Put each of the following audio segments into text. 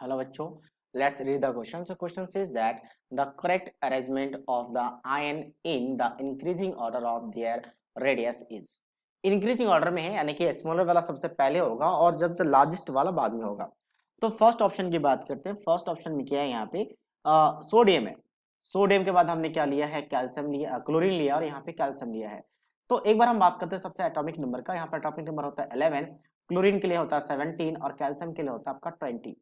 Hello बच्चों, let's read the question. So question says that the correct arrangement of the ion in the increasing order of their radius is. Increasing order में है यानी कि smaller वाला सबसे पहले होगा और जब से लार्जेस्ट वाला बाद में होगा. तो फर्स्ट ऑप्शन की बात करते हैं. फर्स्ट ऑप्शन में क्या है यहाँ पे सोडियम है. सोडियम के बाद हमने क्या लिया है, कैल्शियम लिया, क्लोरीन लिया और यहाँ पे कैल्शियम लिया है. तो एक बार हम बात करते हैं सबसे एटॉमिक नंबर का. यहाँ पे एटॉमिक नंबर होता है 11, क्लोरीन के लिए होता है 17 और कैल्शियम के लिए होता है आपका 20.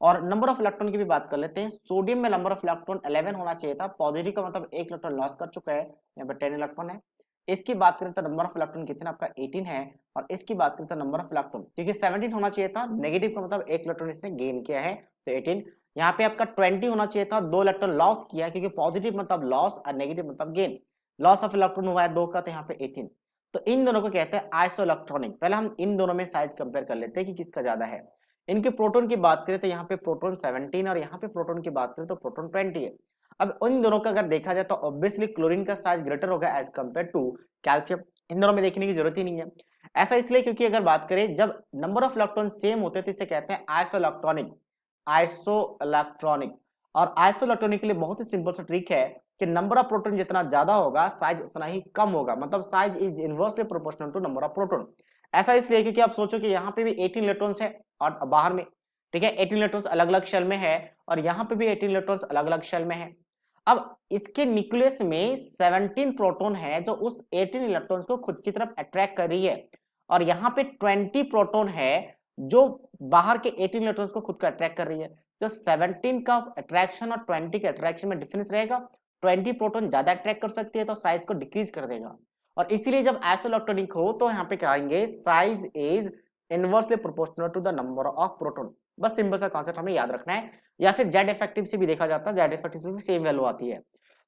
और नंबर ऑफ इलेक्ट्रॉन की भी बात कर लेते हैं. सोडियम में नंबर ऑफ इलेक्ट्रॉन 11 होना चाहिए था. पॉजिटिव का मतलब एक इलेक्ट्रॉन लॉस कर चुका है, यहाँ पे 10 इलेक्ट्रॉन है. इसकी बात करें तो नंबर ऑफ इलेक्ट्रॉन कितना आपका 18 है. और इसकी बात करें तो नंबर ऑफ इलेक्ट्रॉन क्योंकि 17 होना चाहिए था, नेगेटिव का मतलब एक इलेक्ट्रॉन इसने गेन किया है तो 18. यहाँ पे आपका 20 होना चाहिए था, दो इलेक्ट्रॉन लॉस किया है क्योंकि पॉजिटिव मतलब लॉस और नेगेटिव मतलब गेन. लॉस ऑफ इलेक्ट्रॉन हुआ है 2 का तो यहाँ पे 18. तो इन दोनों को कहते हैं आइसो इलेक्ट्रॉनिक. पहले हम इन दोनों में साइज कंपेयर कर लेते हैं कि किसका ज्यादा है. इनके प्रोटॉन की बात करें तो यहाँ पे प्रोटॉन 17 और यहाँ पे प्रोटॉन की बात करें तो प्रोटॉन 20 है. अब इन दोनों का अगर देखा जाए तो ऑब्वियसली क्लोरीन का साइज ग्रेटर होगा एज कंपेयर टू कैल्शियम. इन दोनों में देखने की जरूरत ही नहीं है. ऐसा इसलिए क्योंकि अगर बात करें जब नंबर ऑफ इलेक्ट्रॉन सेम होते हैं तो इसे कहते हैं आइसो इलेक्ट्रॉनिक. Iso electronic. और आइसो इलेक्ट्रॉनिक के लिए बहुत ही सिंपल सा ट्रिक है कि नंबर ऑफ प्रोटॉन जितना ज्यादा होगा साइज उतना ही कम होगा. मतलब size is inversely proportional to number of proton. ऐसा इसलिए क्योंकि आप सोचो कि यहाँ पे भी 18 इलेक्ट्रॉन्स है और बाहर में, ठीक है, 18 इलेक्ट्रॉन्स अलग अलग शेल में है और यहाँ पे भी 18 इलेक्ट्रॉन्स अलग अलग शेल में है. अब इसके न्यूक्लियस में 17 प्रोटॉन है जो उस 18 इलेक्ट्रॉन्स को खुद की तरफ अट्रैक्ट कर रही है और यहाँ पे 20 प्रोटॉन है जो बाहर के 18 इलेक्ट्रॉन्स को खुद को अट्रैक्ट कर रही है. तो 17 का अट्रैक्शन और 20 के अट्रैक्शन में डिफरेंस रहेगा. 20 प्रोटॉन ज्यादा अट्रैक्ट कर सकती है तो साइज को डिक्रीज कर देगा. और इसीलिए जब आइसोइलेक्ट्रॉनिक हो तो यहाँ पे कहेंगे size is inversely proportional to the number of proton. बस सिंपल सा कॉन्सेप्ट हमें याद रखना है. या फिर जेड इफेक्टिव से भी देखा जाता है, जेड इफेक्टिव में भी सेम वैल्यू आती है.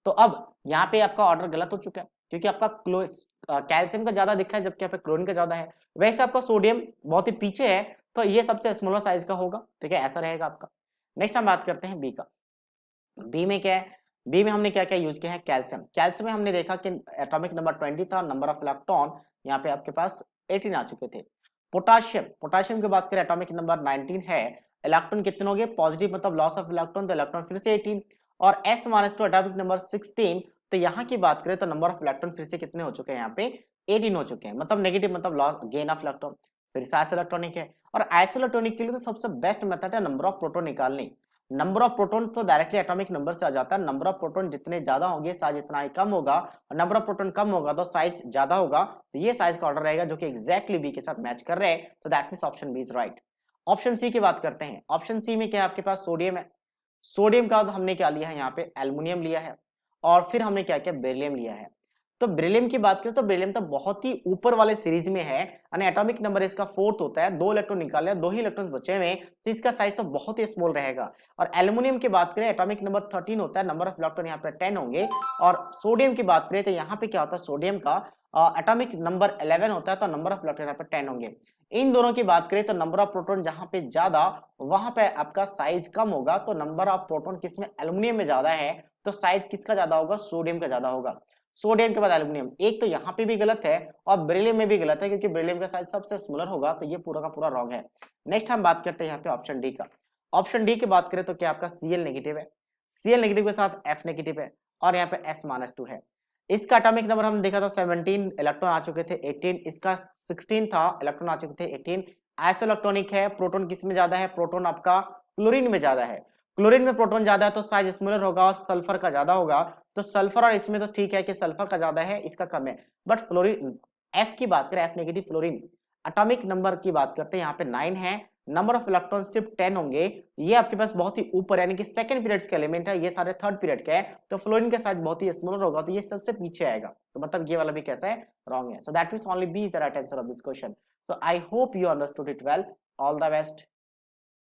तो अब यहाँ पे आपका ऑर्डर गलत हो चुका है क्योंकि आपका कैल्शियम का ज्यादा दिखा है जबकि यहाँ पे क्लोरीन का ज्यादा है. वैसे आपका सोडियम बहुत ही पीछे है तो ये सबसे स्मॉलर साइज का होगा. ठीक है, ऐसा रहेगा आपका. नेक्स्ट हम बात करते हैं बी का. बी में क्या है, बी में हमने क्या क्या यूज किया है, कैल्शियम. कैल्शियम में हमने देखा कि एटॉमिक नंबर 20 था, नंबर ऑफ इलेक्ट्रॉन यहाँ पे आपके पास 18 आ चुके थे. पोटाशियम, पोटाशियम की बात करें एटॉमिक नंबर 19 है. इलेक्ट्रॉन कितने हो गए, पॉजिटिव मतलब लॉस ऑफ इलेक्ट्रॉन तो इलेक्ट्रॉन फिर से 18. और S minus two atomic number 16. तो यहाँ की बात करें तो नंबर ऑफ इलेक्ट्रॉन फिर से कितने हो चुके हैं, यहाँ पे 18 हो चुके हैं. मतलब नेगेटिव मतलब लॉस गेन ऑफ इलेक्ट्रॉन. फिर से आइसोइलेक्ट्रॉनिक है. और आइसोइलेक्ट्रॉनिक के लिए तो सबसे बेस्ट मेथड है नंबर ऑफ प्रोटॉन निकालने. नंबर ऑफ प्रोटॉन तो डायरेक्टली एटॉमिक नंबर से आ जाता है. नंबर ऑफ प्रोटॉन जितने ज्यादा होंगे साइज इतना ही कम होगा और नंबर ऑफ प्रोटॉन कम होगा तो साइज ज्यादा होगा. तो ये साइज का ऑर्डर रहेगा जो कि एग्जैक्टली बी के साथ मैच कर रहे हैं. तो that means option B is right. Option C की बात करते हैं. ऑप्शन सी में क्या है, आपके पास सोडियम है. सोडियम का हमने क्या लिया है, यहाँ पे एल्युमिनियम लिया है और फिर हमने क्या किया, बेरिलियम लिया है. तो बेरिलियम की बात करें तो बेरिलियम तो बहुत ही ऊपर वाले सीरीज में है यानी एटॉमिक नंबर इसका 4th होता है. 2 इलेक्ट्रॉन निकाले, 2 ही इलेक्ट्रॉन बचे हुए तो इसका साइज तो बहुत ही स्मॉल रहेगा. और एल्युमिनियम की बात करें एटॉमिक नंबर 13 होता है, नंबर ऑफ इलेक्ट्रॉन यहाँ पे 10 होंगे. और सोडियम की बात करें तो यहाँ पे क्या होता है, सोडियम का एटॉमिक नंबर 11 होता है तो नंबर ऑफ इलेक्ट्रॉन यहाँ पे 10 होंगे. इन दोनों की बात करें तो नंबर ऑफ प्रोटॉन जहां पे ज्यादा वहां पे आपका साइज कम होगा. तो नंबर ऑफ प्रोटॉन किसमें, एल्युमिनियम में ज्यादा है तो साइज किसका ज्यादा होगा, सोडियम का ज्यादा होगा. सोडियम के बाद एल्युमिनियम. एक तो यहाँ पे भी गलत है और बेरिलियम में भी गलत है क्योंकि बेरिलियम का साइज सबसे स्मॉलर होगा तो ये पूरा का पूरा रॉन्ग है. नेक्स्ट हम बात करते हैं यहाँ पे ऑप्शन डी का. ऑप्शन डी की बात करें तो क्या आपका Cl नेगेटिव है. Cl नेगेटिव के साथ F नेगेटिव है और यहाँ पे S-2 है. इसका एटॉमिक नंबर हमने देखा था 17, इलेक्ट्रॉन आ चुके थे 18. इसका 16 था, इलेक्ट्रॉन आ चुके थे 18. आइसो इलेक्ट्रॉनिक है. प्रोटॉन किस में ज्यादा है, प्रोटॉन आपका क्लोरीन में ज्यादा है. क्लोरीन में प्रोटॉन ज्यादा है तो साइज स्मॉलर होगा और सल्फर का ज्यादा होगा. तो सल्फर और इसमें तो ठीक है कि सल्फर का ज्यादा है, इसका कम है. बट फ्लोरीन एफ की बात करें, F negative fluorine, atomic number की बात करते हैं यहाँ पे 9 है. नंबर ऑफ इलेक्ट्रॉन सिर्फ 10 होंगे. ये आपके पास बहुत ही ऊपर यानी कि सेकंड पीरियड के एलिमेंट है, ये सारे थर्ड पीरियड के हैं. तो फ्लोरीन का साइज बहुत ही स्मॉलर होगा तो ये सबसे पीछे आएगा. तो मतलब ये वाला भी कैसा है, रॉन्ग है. So that means only B is the right answer of this question. So I hope you understood it well. All the best.